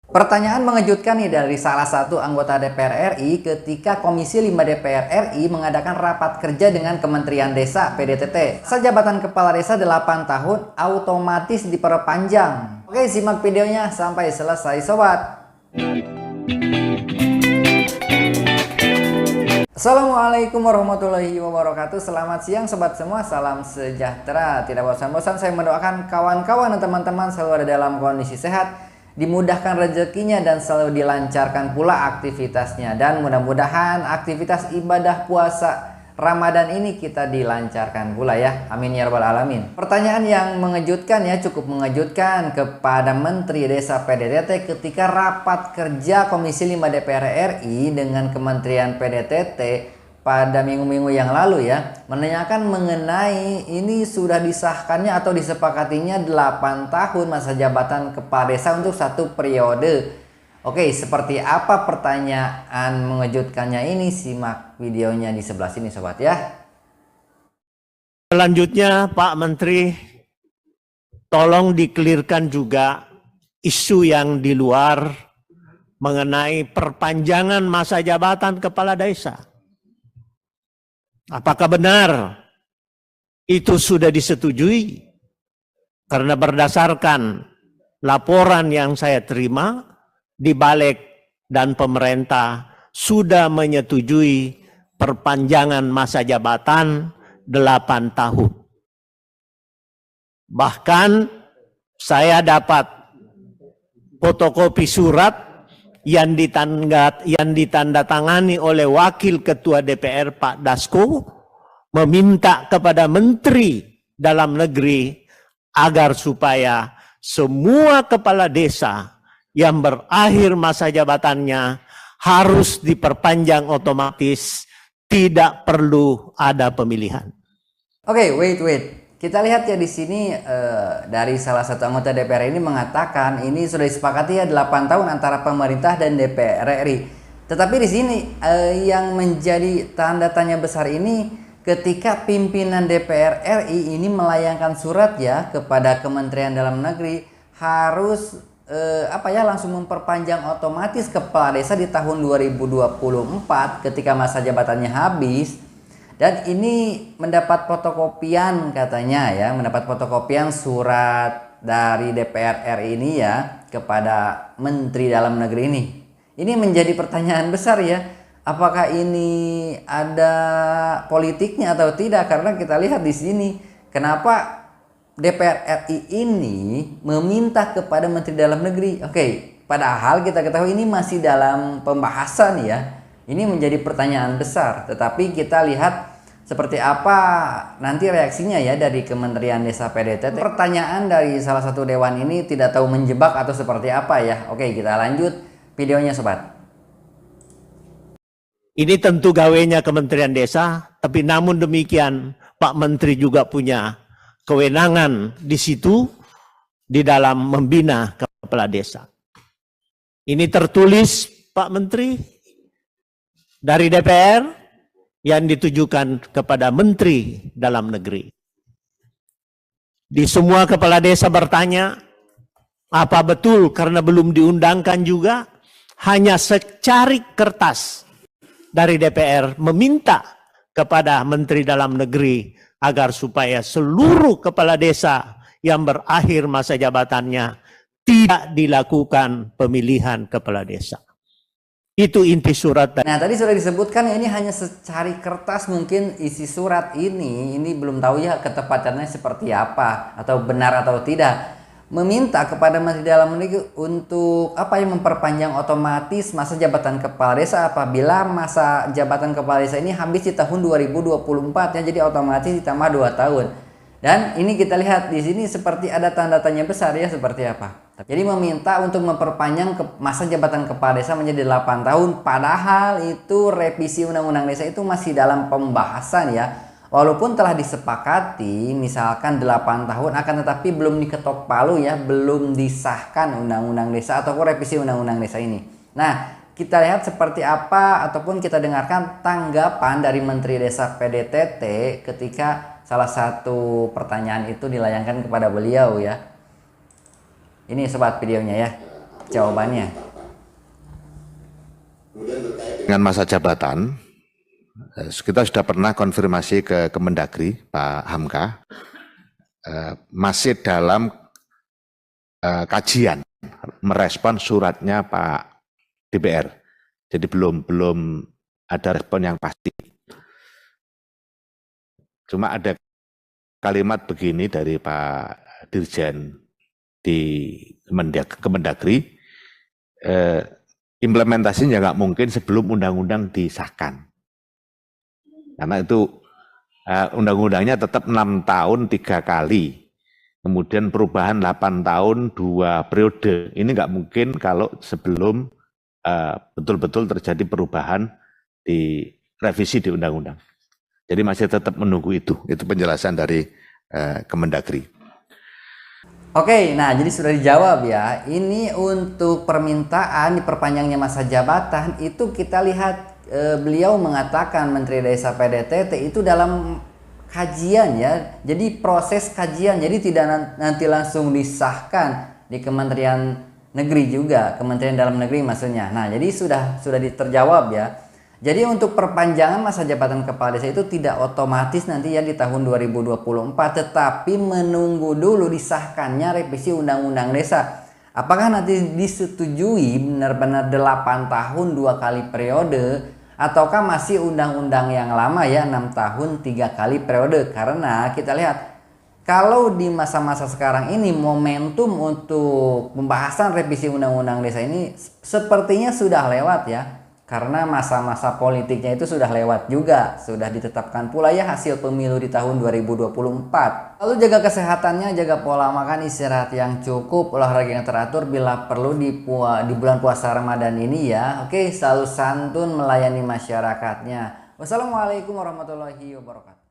Pertanyaan mengejutkan nih dari salah satu anggota DPR RI ketika Komisi 5 DPR RI mengadakan rapat kerja dengan Kementerian Desa PDTT. Masa jabatan kepala desa 8 tahun otomatis diperpanjang. Oke, simak videonya sampai selesai sobat. Assalamualaikum warahmatullahi wabarakatuh. Selamat siang sobat semua, salam sejahtera. Tidak bosan-bosan saya mendoakan kawan-kawan dan teman-teman selalu ada dalam kondisi sehat, dimudahkan rezekinya dan selalu dilancarkan pula aktivitasnya. Dan mudah-mudahan aktivitas ibadah puasa Ramadan ini kita dilancarkan pula ya. Amin ya rabbal alamin. Pertanyaan yang mengejutkan ya, cukup mengejutkan kepada Menteri Desa PDTT ketika rapat kerja Komisi 5 DPR RI dengan Kementerian PDTT pada minggu-minggu yang lalu ya, menanyakan mengenai ini sudah disahkannya atau disepakatinya 8 tahun masa jabatan kepala desa untuk satu periode. Oke, seperti apa pertanyaan mengejutkannya ini? Simak videonya di sebelah sini sobat ya. Selanjutnya Pak Menteri, tolong dikelirkan juga isu yang di luar mengenai perpanjangan masa jabatan kepala desa. Apakah benar itu sudah disetujui? Karena berdasarkan laporan yang saya terima, di Balik dan pemerintah sudah menyetujui perpanjangan masa jabatan 8 tahun. Bahkan saya dapat fotokopi surat yang ditandatangani oleh Wakil Ketua DPR Pak Dasko meminta kepada Menteri Dalam Negeri agar supaya semua kepala desa yang berakhir masa jabatannya harus diperpanjang otomatis, tidak perlu ada pemilihan. Oke, wait. Kita lihat ya di sini dari salah satu anggota DPR ini mengatakan ini sudah disepakati ya 8 tahun antara pemerintah dan DPR RI. Tetapi di sini yang menjadi tanda tanya besar ini ketika pimpinan DPR RI ini melayangkan surat ya kepada Kementerian Dalam Negeri harus langsung memperpanjang otomatis kepala desa di tahun 2024 ketika masa jabatannya habis. Dan ini mendapat fotokopian katanya ya, mendapat fotokopian surat dari DPR RI ini ya kepada Menteri Dalam Negeri ini. Ini menjadi pertanyaan besar ya, apakah ini ada politiknya atau tidak? Karena kita lihat di sini, kenapa DPR RI ini meminta kepada Menteri Dalam Negeri? Oke, padahal kita ketahui ini masih dalam pembahasan ya. Ini menjadi pertanyaan besar, tetapi kita lihat seperti apa nanti reaksinya ya dari Kementerian Desa PDTT. Pertanyaan dari salah satu dewan ini tidak tahu menjebak atau seperti apa ya. Oke, kita lanjut videonya sobat. Ini tentu gawenya Kementerian Desa, tapi namun demikian Pak Menteri juga punya kewenangan di situ di dalam membina kepala desa. Ini tertulis Pak Menteri dari DPR yang ditujukan kepada Menteri Dalam Negeri. Di semua kepala desa bertanya, apa betul karena belum diundangkan juga, hanya secarik kertas dari DPR meminta kepada Menteri Dalam Negeri agar supaya seluruh kepala desa yang berakhir masa jabatannya tidak dilakukan pemilihan kepala desa. Itu inti surat. Nah, tadi sudah disebutkan ya, ini hanya secari kertas mungkin isi surat ini belum tahu ya ketepatannya seperti apa atau benar atau tidak. Meminta kepada Menteri Dalam Negeri untuk memperpanjang otomatis masa jabatan kepala desa apabila masa jabatan kepala desa ini habis di tahun 2024 ya, jadi otomatis ditambah 2 tahun. Dan ini kita lihat di sini seperti ada tanda tanya besar ya, seperti apa. Jadi meminta untuk memperpanjang masa jabatan kepala desa menjadi 8 tahun, padahal itu revisi undang-undang desa itu masih dalam pembahasan ya. Walaupun telah disepakati misalkan 8 tahun, akan tetapi belum diketok palu ya, belum disahkan undang-undang desa ataupun revisi undang-undang desa ini. Nah, kita lihat seperti apa ataupun kita dengarkan tanggapan dari Menteri Desa PDTT ketika salah satu pertanyaan itu dilayangkan kepada beliau ya. Ini sobat videonya ya. jawabannya. Dengan masa jabatan, kita sudah pernah konfirmasi ke Kemendagri, Pak Hamka, masih dalam kajian merespon suratnya Pak DPR. Jadi belum ada respon yang pasti. Cuma ada kalimat begini dari Pak Dirjen di Kemendagri, implementasinya nggak mungkin sebelum undang-undang disahkan. Karena itu undang-undangnya tetap 6 tahun 3 kali. Kemudian perubahan 8 tahun 2 periode. Ini nggak mungkin kalau sebelum betul-betul terjadi perubahan di revisi di undang-undang. Jadi masih tetap menunggu itu. Itu penjelasan dari Kemendagri. Oke, nah jadi sudah dijawab ya. Ini untuk permintaan diperpanjangnya masa jabatan itu kita lihat beliau mengatakan Menteri Desa PDTT itu dalam kajian ya. Jadi proses kajian, jadi tidak nanti langsung disahkan di Kementerian Negeri juga, Kementerian Dalam Negeri maksudnya. Nah, jadi sudah terjawab ya. Jadi untuk perpanjangan masa jabatan kepala desa itu tidak otomatis nanti ya di tahun 2024, tetapi menunggu dulu disahkannya revisi Undang-Undang Desa. Apakah nanti disetujui benar-benar 8 tahun 2 kali periode, ataukah masih undang-undang yang lama ya 6 tahun 3 kali periode? Karena kita lihat kalau di masa-masa sekarang ini momentum untuk pembahasan revisi Undang-Undang Desa ini sepertinya sudah lewat ya. Karena masa-masa politiknya itu sudah lewat juga. Sudah ditetapkan pula ya hasil pemilu di tahun 2024. Lalu jaga kesehatannya, jaga pola makan, istirahat yang cukup, olahraga yang teratur bila perlu di bulan puasa Ramadan ini ya. Oke, selalu santun melayani masyarakatnya. Wassalamualaikum warahmatullahi wabarakatuh.